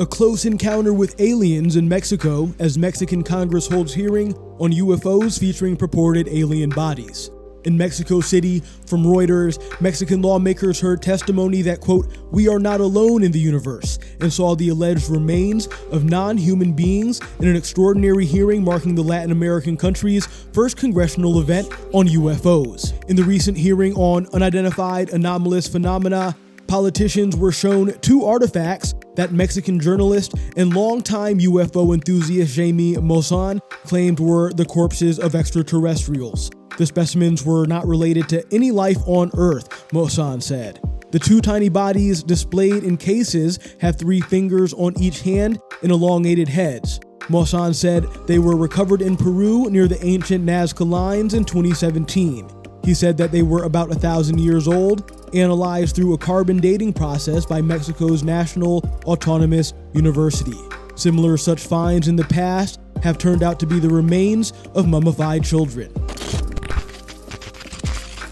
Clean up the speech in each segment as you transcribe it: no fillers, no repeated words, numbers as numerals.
A close encounter with aliens in Mexico as Mexican Congress holds hearing on UFOs featuring purported alien bodies. In Mexico City, from Reuters, Mexican lawmakers heard testimony that, quote, "we are not alone in the universe," and saw the alleged remains of non-human beings in an extraordinary hearing marking the Latin American country's first congressional event on UFOs. In the recent hearing on unidentified anomalous phenomena, politicians were shown two artifacts that Mexican journalist and longtime UFO enthusiast Jaime Maussan claimed were the corpses of extraterrestrials. The specimens were not related to any life on Earth, Maussan said. The two tiny bodies displayed in cases have 3 fingers on each hand and elongated heads. Maussan said they were recovered in Peru near the ancient Nazca lines in 2017. He said that they were about 1,000 years old, analyzed through a carbon dating process by Mexico's National Autonomous University. Similar such finds in the past have turned out to be the remains of mummified children.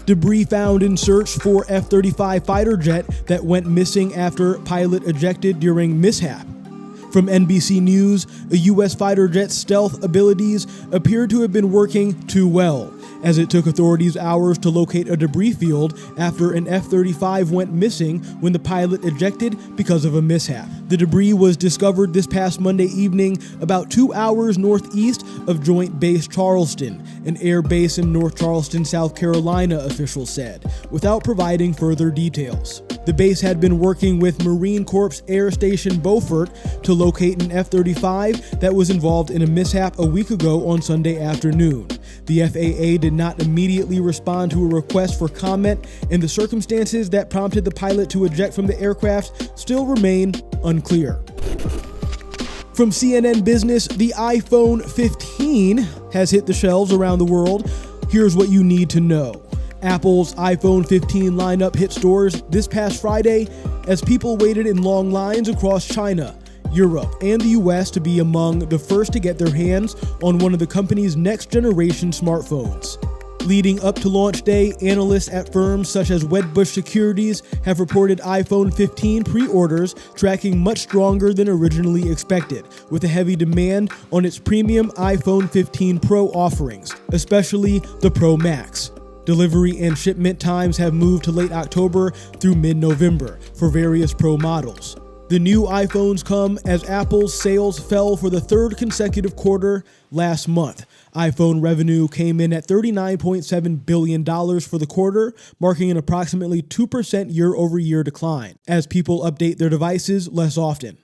Debris found in search for F-35 fighter jet that went missing after pilot ejected during mishap. From NBC News, a U.S. fighter jet's stealth abilities appear to have been working too well, as it took authorities hours to locate a debris field after an F-35 went missing when the pilot ejected because of a mishap. The debris was discovered this past Monday evening about 2 hours northeast of Joint Base Charleston, an air base in North Charleston, South Carolina, officials said, without providing further details. The base had been working with Marine Corps Air Station Beaufort to locate an F-35 that was involved in a mishap a week ago on Sunday afternoon. The FAA did not immediately respond to a request for comment, and the circumstances that prompted the pilot to eject from the aircraft still remain unclear. From CNN Business, the iPhone 15 has hit the shelves around the world. Here's what you need to know. Apple's iPhone 15 lineup hit stores this past Friday as people waited in long lines across China, Europe, and the US to be among the first to get their hands on one of the company's next-generation smartphones. Leading up to launch day, analysts at firms such as Wedbush Securities have reported iPhone 15 pre-orders tracking much stronger than originally expected, with a heavy demand on its premium iPhone 15 Pro offerings, especially the Pro Max. Delivery and shipment times have moved to late October through mid-November for various Pro models. The new iPhones come as Apple's sales fell for the third consecutive quarter last month. iPhone revenue came in at $39.7 billion for the quarter, marking an approximately 2% year-over-year decline, as people update their devices less often.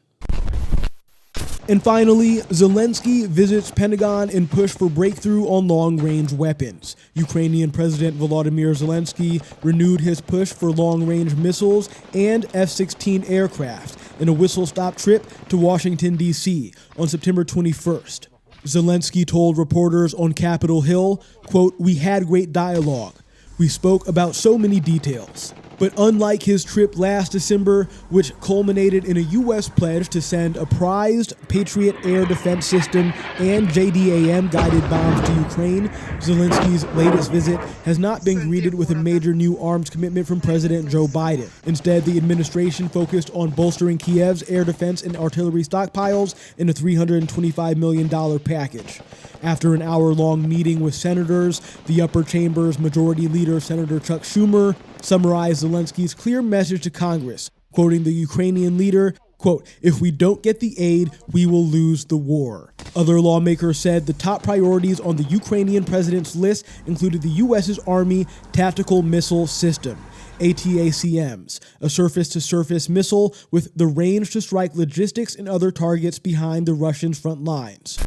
And finally, Zelensky visits Pentagon in push for breakthrough on long-range weapons. Ukrainian President Volodymyr Zelensky renewed his push for long-range missiles and F-16 aircraft in a whistle-stop trip to Washington, D.C. on September 21st. Zelensky told reporters on Capitol Hill, quote, "We had great dialogue. We spoke about so many details." But unlike his trip last December, which culminated in a U.S. pledge to send a prized Patriot air defense system and JDAM-guided bombs to Ukraine, Zelensky's latest visit has not been greeted with a major new arms commitment from President Joe Biden. Instead, the administration focused on bolstering Kiev's air defense and artillery stockpiles in a $325 million package. After an hour-long meeting with senators, the upper chamber's majority leader, Senator Chuck Schumer, summarized Zelensky's clear message to Congress, quoting the Ukrainian leader, quote, "If we don't get the aid, we will lose the war." Other lawmakers said the top priorities on the Ukrainian president's list included the U.S.'s Army Tactical Missile System, ATACMs, a surface-to-surface missile with the range to strike logistics and other targets behind the Russians' front lines.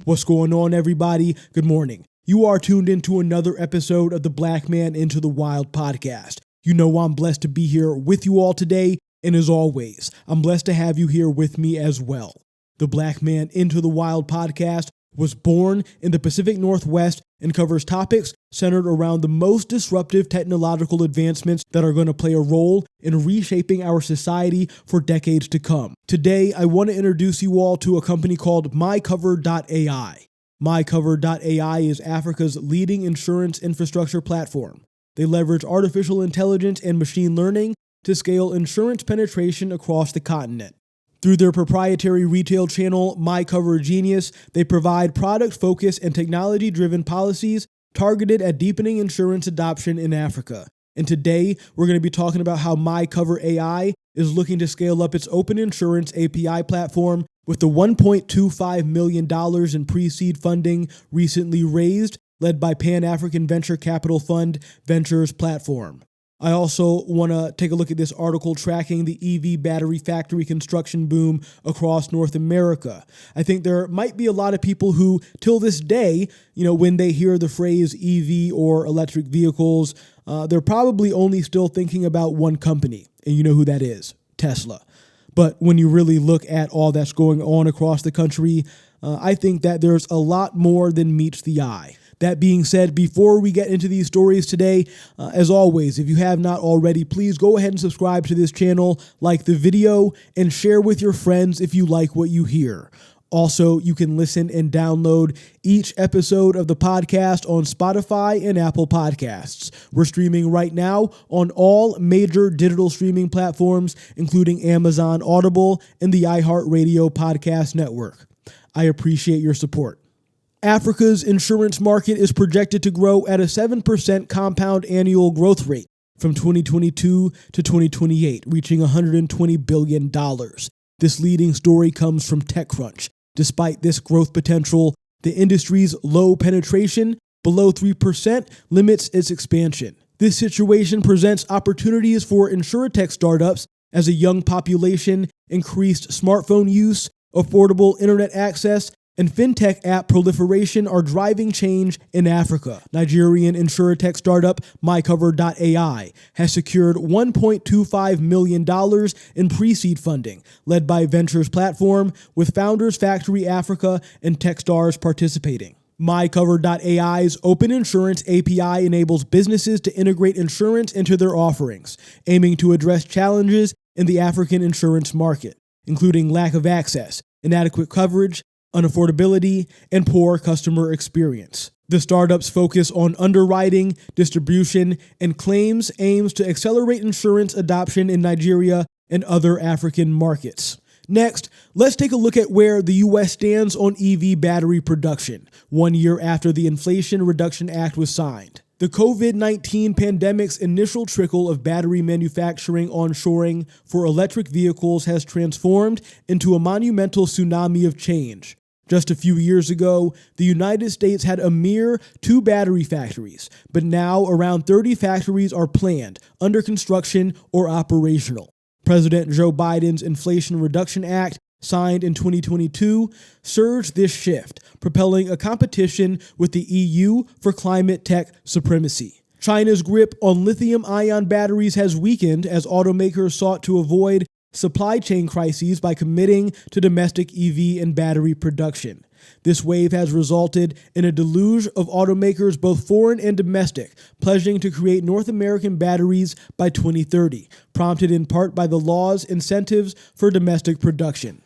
What's going on, everybody? Good morning. You are tuned into another episode of the Black Man Into the Wild podcast. You know I'm blessed to be here with you all today, and as always, I'm blessed to have you here with me as well. The Black Man Into the Wild podcast was born in the Pacific Northwest and covers topics centered around the most disruptive technological advancements that are going to play a role in reshaping our society for decades to come. Today, I want to introduce you all to a company called MyCover.ai. MyCover.ai is Africa's leading insurance infrastructure platform. They leverage artificial intelligence and machine learning to scale insurance penetration across the continent. Through their proprietary retail channel, MyCover.ai, they provide product-focused and technology-driven policies targeted at deepening insurance adoption in Africa. And today, we're going to be talking about how MyCover.ai is looking to scale up its open insurance API platform with the $1.25 million in pre-seed funding recently raised, led by Pan-African venture capital fund Ventures Platform. I also want to take a look at this article tracking the EV battery factory construction boom across North America. I think there might be a lot of people who, till this day, when they hear the phrase EV or electric vehicles, they're probably only still thinking about one company, and you know who that is, Tesla. But when you really look at all that's going on across the country, I think that there's a lot more than meets the eye. That being said, before we get into these stories today, as always, if you have not already, please go ahead and subscribe to this channel, like the video, and share with your friends if you like what you hear. Also, you can listen and download each episode of the podcast on Spotify and Apple Podcasts. We're streaming right now on all major digital streaming platforms, including Amazon Audible and the iHeartRadio Podcast Network. I appreciate your support. Africa's insurance market is projected to grow at a 7% compound annual growth rate from 2022 to 2028, reaching $120 billion. This leading story comes from TechCrunch. Despite this growth potential, the industry's low penetration, below 3%, limits its expansion. This situation presents opportunities for insurtech startups as a young population, increased smartphone use, affordable internet access, and fintech app proliferation are driving change in Africa. Nigerian insurtech startup MyCover.ai has secured $1.25 million in pre-seed funding, led by Ventures Platform, with Founders Factory Africa and Techstars participating. MyCover.ai's open insurance API enables businesses to integrate insurance into their offerings, aiming to address challenges in the African insurance market, including lack of access, inadequate coverage, unaffordability, and poor customer experience. The startup's focus on underwriting, distribution, and claims aims to accelerate insurance adoption in Nigeria and other African markets. Next, let's take a look at where the U.S. stands on EV battery production, 1 year after the Inflation Reduction Act was signed. The COVID-19 pandemic's initial trickle of battery manufacturing onshoring for electric vehicles has transformed into a monumental tsunami of change. Just a few years ago, the United States had a mere 2 battery factories, but now around 30 factories are planned, under construction, or operational. President Joe Biden's Inflation Reduction Act, signed in 2022, surged this shift, propelling a competition with the EU for climate tech supremacy. China's grip on lithium-ion batteries has weakened as automakers sought to avoid supply chain crises by committing to domestic EV and battery production. This wave has resulted in a deluge of automakers, both foreign and domestic, pledging to create North American batteries by 2030, prompted in part by the law's incentives for domestic production.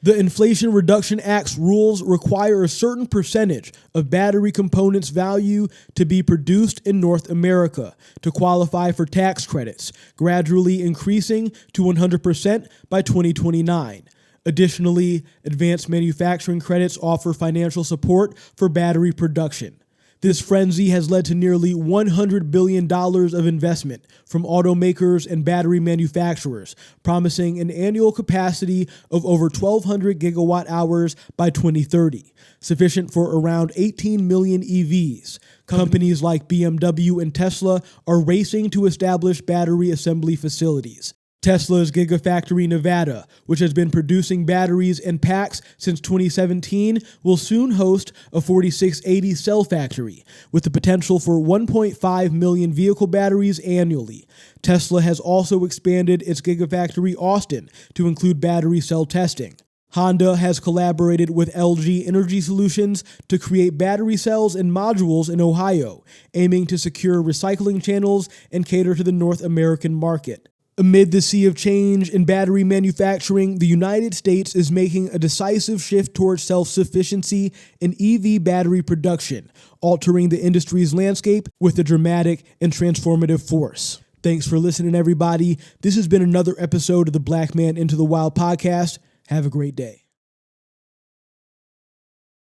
The Inflation Reduction Act's rules require a certain percentage of battery components' value to be produced in North America to qualify for tax credits, gradually increasing to 100% by 2029. Additionally, advanced manufacturing credits offer financial support for battery production. This frenzy has led to nearly $100 billion of investment from automakers and battery manufacturers, promising an annual capacity of over 1,200 gigawatt hours by 2030, sufficient for around 18 million EVs. Companies like BMW and Tesla are racing to establish battery assembly facilities. Tesla's Gigafactory Nevada, which has been producing batteries and packs since 2017, will soon host a 4680 cell factory, with the potential for 1.5 million vehicle batteries annually. Tesla has also expanded its Gigafactory Austin to include battery cell testing. Honda has collaborated with LG Energy Solutions to create battery cells and modules in Ohio, aiming to secure recycling channels and cater to the North American market. Amid the sea of change in battery manufacturing, the United States is making a decisive shift towards self-sufficiency in EV battery production, altering the industry's landscape with a dramatic and transformative force. Thanks for listening, everybody. This has been another episode of the Black Man Into the Wild podcast. Have a great day.